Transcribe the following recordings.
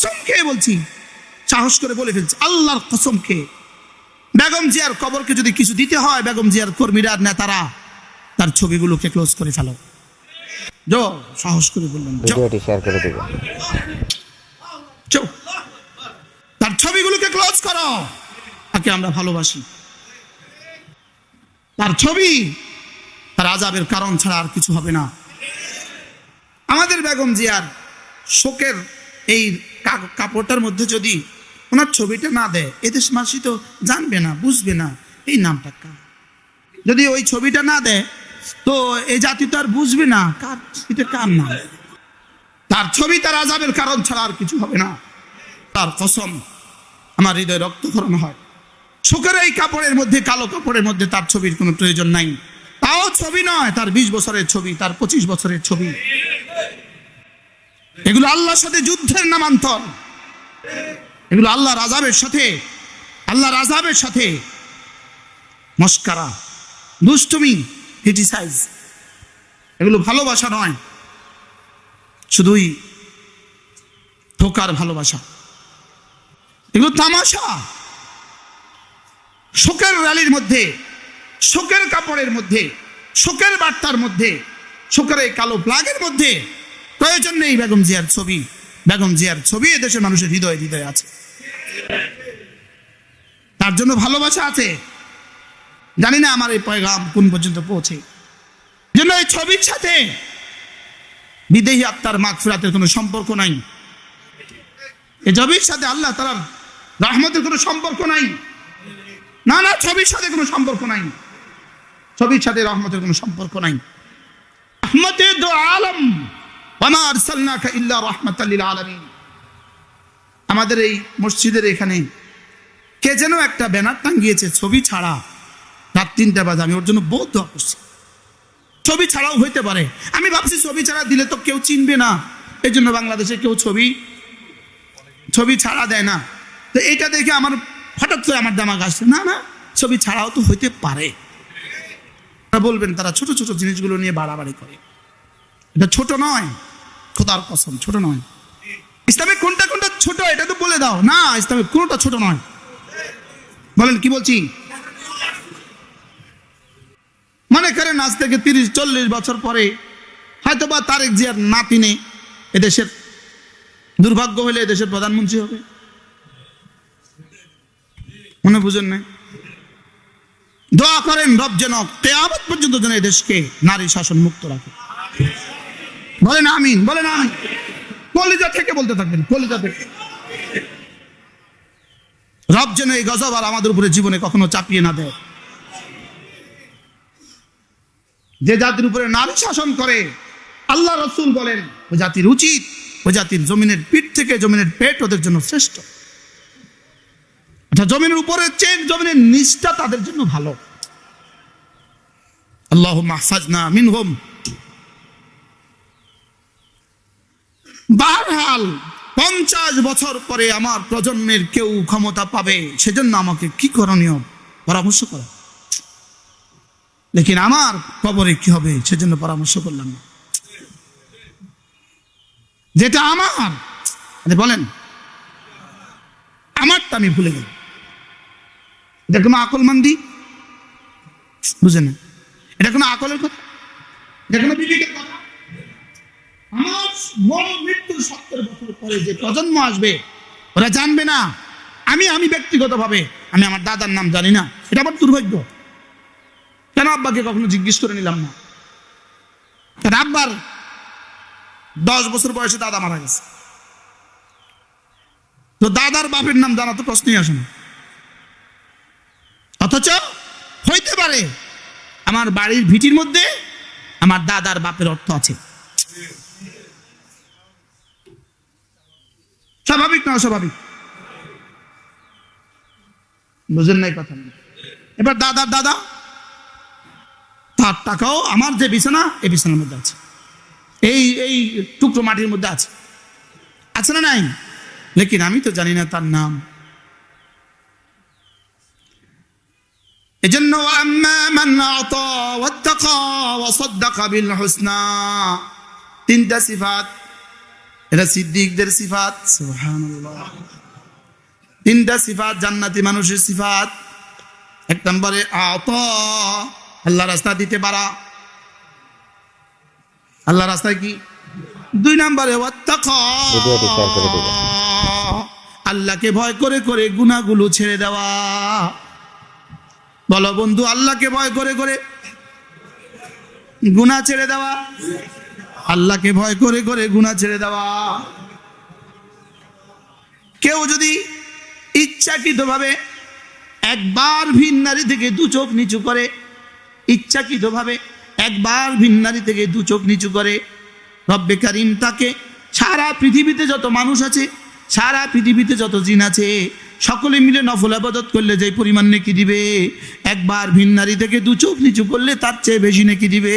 কসম খেয়ে বলছি, সাহস করে বলে ফেলছি, আল্লাহর কসম খেয়ে, বেগম জিয়ার কবরকে যদি কিছু দিতে হয়, বেগম জিয়ার কর্মীরা নেতারা তার ছবিগুলোকে ক্লোজ করে ফেলো। যো সাহস করে বললাম, ভিডিওটি শেয়ার করে দেবেন। তার ছবিগুলোকে ক্লোজ করো। তাকে আমরা ভালোবাসি। তার ছবি তার আযাবের কারণ ছাড়া আর কিছু হবে না। আমাদের বেগম জিয়ার শোকের এই কাপড়টার মধ্যে যদি ওনার ছবিটা না দেয়, এদেশবাসী তো জানবে না, বুঝবে না এই নামটা কার। যদি ওই ছবিটা না দেয় তো এই জাতি তো আর বুঝবে না কার এটা কার নাম। তার ছবি তার আযাবের কারণ ছাড়া আর কিছু হবে না। তার কসম, আমার হৃদয় রক্তক্ষরণ হয়। শোকের এই কাপড়ের মধ্যে, কালো কাপড়ের মধ্যে তার ছবির কোনো প্রয়োজন নাই। তাও ছবি নয়, তার 20 বছরের ছবি, তার 25 বছরের ছবি। এগুলো আল্লাহর সাথে যুদ্ধের নামান্তর। এগুলো আল্লাহর আযাবের সাথে মস্কারা, দুষ্টুমি, ক্রিটিসাইজ। এগুলো ভালোবাসা নয়, শুধুই ধোকার ভালোবাসা। এগুলো তামাশা। শোকের র্যালির মধ্যে, শোকের কাপড়ের মধ্যে, শোকের বার্তার মধ্যে, শোকের এই কালো প্লাগের মধ্যে প্রয়োজন নেই বেগম জিয়ার ছবি। বেগম জিয়ার ছবি এদেশের মানুষের হৃদয়ে হৃদয়ে আছে, তার জন্য ভালোবাসা আছে। জানি না আমার এই পয়গাম কোন পর্যন্ত পৌঁছে। জন্য এই ছবির সাথে বিদেহী আত্মার মাগফিরাতের কোনো সম্পর্ক নাই। এই ছবির সাথে আল্লাহ তাআলার রহমতের কোনো সম্পর্ক নাই। না না, ছবির সাথে কোনো সম্পর্ক নাই। ছবির সাথে রহমতের কোনো সম্পর্ক নাই। রহমতে দো আলম, ওয়া মা আরসালনাকা ইল্লা রাহমাতাল লিল আলামিন। আমাদের এই মসজিদের এখানে কে যেন একটা ব্যানার টাঙ্গিয়েছে ছবি ছাড়া। রাত 3টা বাজে, আমি ওর জন্য বহুত দোয়া করছি। ছবি ছাড়াও হইতে পারে। আমি ভাবছি ছবি ছাড়া দিলে তো কেউ চিনবে না, এই জন্য বাংলাদেশে কেউ ছবি ছাড়া দেয় না। তো এইটা দেখে আমার হঠাৎ করে আমার দামাগ আসছে, না না, ছবি ছাড়াও তো হইতে পারে। বলবেন তারা ছোট ছোট জিনিসগুলো নিয়ে বাড়াবাড়ি করে। এটা ছোট নয়, খোদার কসম ছোট নয়। ইসলামে কোনটা কোনটা ছোট এটা তো বলে দাও না। ইসলামে কোনটা ছোট নয়, বলেন কি বলছি। মনে করেন আজ থেকে 30-40 বছর পরে হয়তোবা তারেক জিয়ার নাতিনে এদেশের, দুর্ভাগ্য হলে এদেশের প্রধানমন্ত্রী হবে। মনে বুঝেন না? দোয়া করেন রব যেন কিয়ামত পর্যন্ত যেন এদেশকে নারী শাসন মুক্ত রাখে। বলেন আমিন, বলেন আমিন। কলিজা থেকে বলতে থাকবেন, কলিজা থেকে। রব যেন এই গজব আর আমাদের উপরে জীবনে কখনো চাপিয়ে না দেয়। যে জাতির উপরে নারী শাসন করে, আল্লাহ রাসূল বলেন ওই জাতির উচিত, ওই জাতির জমিনের পিঠ থেকে জমিনের পেট ওদের জন্য শ্রেষ্ঠ। আচ্ছা, জমিনের উপরের চেয়ে জমিনের নিচটা তাদের জন্য ভালো। আল্লাহুম্মা আহফাজনা মিনহুম। বারহাল 50 বছর পরে আমার প্রজন্মের কেউ ক্ষমতা পাবে, সেজন্য আমাকে কি করণীয় পরামর্শ করা। লেকিন আমার কবরে কি হবে সেজন্য পরামর্শ করলাম না। যেটা আমার, বলেন আমারটা আমি ভুলে গেলাম। এটা কোনো আকলমান্দি? বুঝে না, এটা কোনো আকলের কথা, এটা কোনো বিবেকের কথা। আমার বড় মৃত্যুর 70 বছর পরে যে প্রজন্ম আসবে ওরা জানবে না। আমি ব্যক্তিগতভাবে আমি আমার দাদার নাম জানি না, এটা আমার দুর্ভাগ্য। কেন আব্বাকে কখনো জিজ্ঞেস করে নিলাম না? কারণ আব্বার 10 বছর বয়সে দাদা মারা গেছে, তো দাদার বাপের নাম জানা তো প্রশ্নই আসে না। অথচ হইতে পারে আমার বাড়ির ভিটির মধ্যে আমার দাদার বাপের অর্থ আছে। স্বাভাবিক না অস্বাভাবিক? বুঝেন নাই কথা? এবার দাদার দাদা, তার টাকাও আমার যে বিছানা, এই বিছানার মধ্যে আছে, এই টুকরো মাটির মধ্যে আছে, আছে না নাই? লেকিন আমি তো জানি না তার নাম। এজন্য আম্মা মান আতা ওয়াত্তাকা ওয়া সাদ্দাকা বিল হুসনা, 3টা সিফাত এটা সিদ্দিকদের সিফাত। সুবহানাল্লাহ। তিনটা সিফাত জান্নাতি মানুষের সিফাত। এক নম্বরে আতা, আল্লাহ রাস্তা দিতে পারা, আল্লাহ রাস্তায় কি। দুই নম্বরে ওয়াত্তাকা, আল্লাহকে ভয় করে করে গুনাহগুলো ছেড়ে দেওয়া। বলো বন্ধু, আল্লাহকে ভয় করে করে গুনাহ ছেড়ে দেওয়া, আল্লাহকে ভয় করে করে গুনাহ ছেড়ে দেওয়া। কেউ যদি ইচ্ছাকৃতভাবে একবার ভিন নারী থেকে দু চোখ নিচু করে, ইচ্ছাকৃতভাবে একবার ভিন নারী থেকে দু চোখ নিচু করে, রব্বে কারিম তাকে সারা পৃথিবীতে যত মানুষ আছে, সারা পৃথিবীতে যত জিন আছে, সকলে মিলে নফল ইবাদত করলে যে পরিমাণ নেকি দিবে, একবার ভিন নারী থেকে দু চোখ নিচু করলে তার চেয়ে বেশি নেকি দিবে।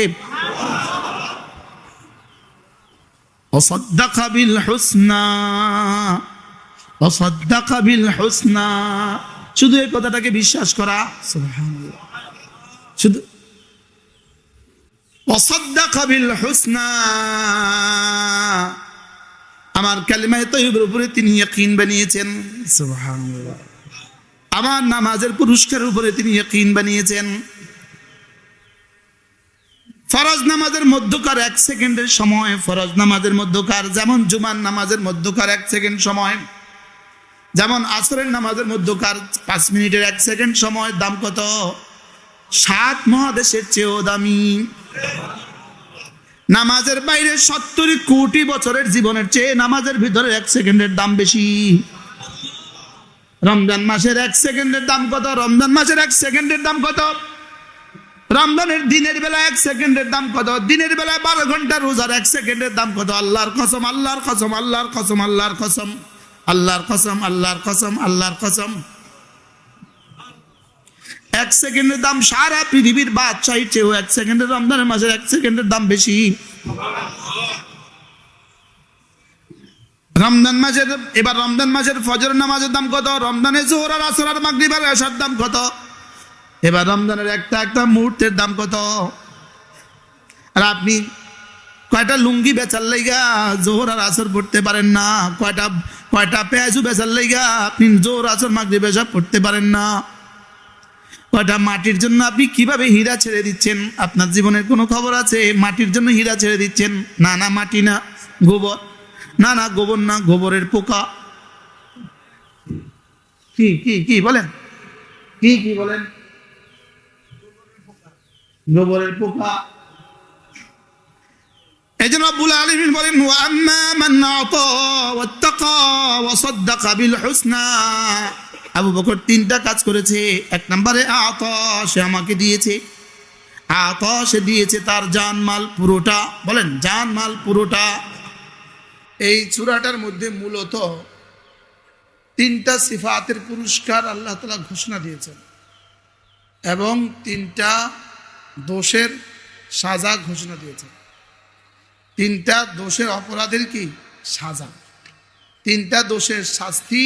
ওয়াসাদ্দাকা বিল হুসনা, ওয়াসাদ্দাকা বিল হুসনা, শুধু এই কথাটাকে বিশ্বাস করা। সুবহানাল্লাহ। শুধু ওয়াসাদ্দাকা বিল হুসনা, আমার কালিমায়ে তাইয়্যিবের উপরে তিনি ইয়াকিন বানিয়েছেন। সুবহানাল্লাহ। আমার নামাজের পুরস্কারের উপরে তিনি ইয়াকিন বানিয়েছেন। ফরজ নামাজের মধ্যকার 1 সেকেন্ডের সময়, ফরজ নামাজের মধ্যকার, যেমন জুমার নামাজের মধ্যকার 1 সেকেন্ড সময়, যেমন আসরের নামাজের মধ্যকার 5 মিনিটের 1 সেকেন্ড সময়, দাম কত? 7 মহাদেশের চেয়েও দামি। নামাজের বাইরে 70 কোটি বছরের জীবনের চেয়ে নামাজের ভিতরে 1 সেকেন্ডের দাম বেশি। রমজান মাসের 1 সেকেন্ডের দাম কত? রমজান মাসের 1 সেকেন্ডের দাম কত? রমজানের দিনের বেলা 1 সেকেন্ডের দাম কত? দিনের বেলা 12 ঘন্টা রোজার 1 সেকেন্ডের দাম কত? আল্লাহর কসম, আল্লাহর কসম, আল্লাহর কসম, আল্লাহর কসম, আল্লাহর কসম, আল্লাহর কসম, আল্লাহর কসম। 1 সেকেন্ডের দাম সারা পৃথিবীর বাদশাহীর চেয়েও 1 সেকেন্ডের, রমজানের মাসের 1 সেকেন্ডের দাম বেশি। রমজান মাসের, এবার রমজান মাসের ফজর নামাজের দাম কত? রমজানের জোহর আর আসর আর মাগরিব আর এশার দাম কত? এবার রমজানের একটা একটা মুহূর্তের দাম কত? আর আপনি কয়টা লুঙ্গি বেচার লাইগা জোহর আর আসর পড়তে পারেন না, কয়টা পেঁয়াজু বেচার লাইগা আপনি জোহর আসর মাগরিব এশা পড়তে পারেন না, কয়টা মাটির জন্য আপনি কিভাবে হীরা ছেড়ে দিচ্ছেন? আপনার জীবনের কোনো খবর আছে? মাটির জন্য হীরা ছেড়ে দিচ্ছেন? না না, মাটি না, গোবর। না না, গোবর না, গোবরের পোকা। কি কি কি বলেন? কি কি বলেন? গোবরের পোকা। এই জন্য রব্বুল আলামিন বলেন, ওয়া আম্মা মান আতা ওয়াত্তাকা ওয়া সাদ্দাকা বিল হুসনা। আবু বকর 3টা কাজ করেছে। 1 নম্বরে আতা, সে আমাকে দিয়েছে। আতা, সে দিয়েছে তার জানমাল পুরোটা। বলেন, জানমাল পুরোটা। এই সূরাটার মধ্যে মূলত 3টা সিফাতের পুরস্কার আল্লাহ তাআলা ঘোষণা দিয়েছেন এবং 3টা দোষের সাজা ঘোষণা দিয়েছেন। 3টা দোষের অপরাধের কি সাজা, 3টা দোষের শাস্তি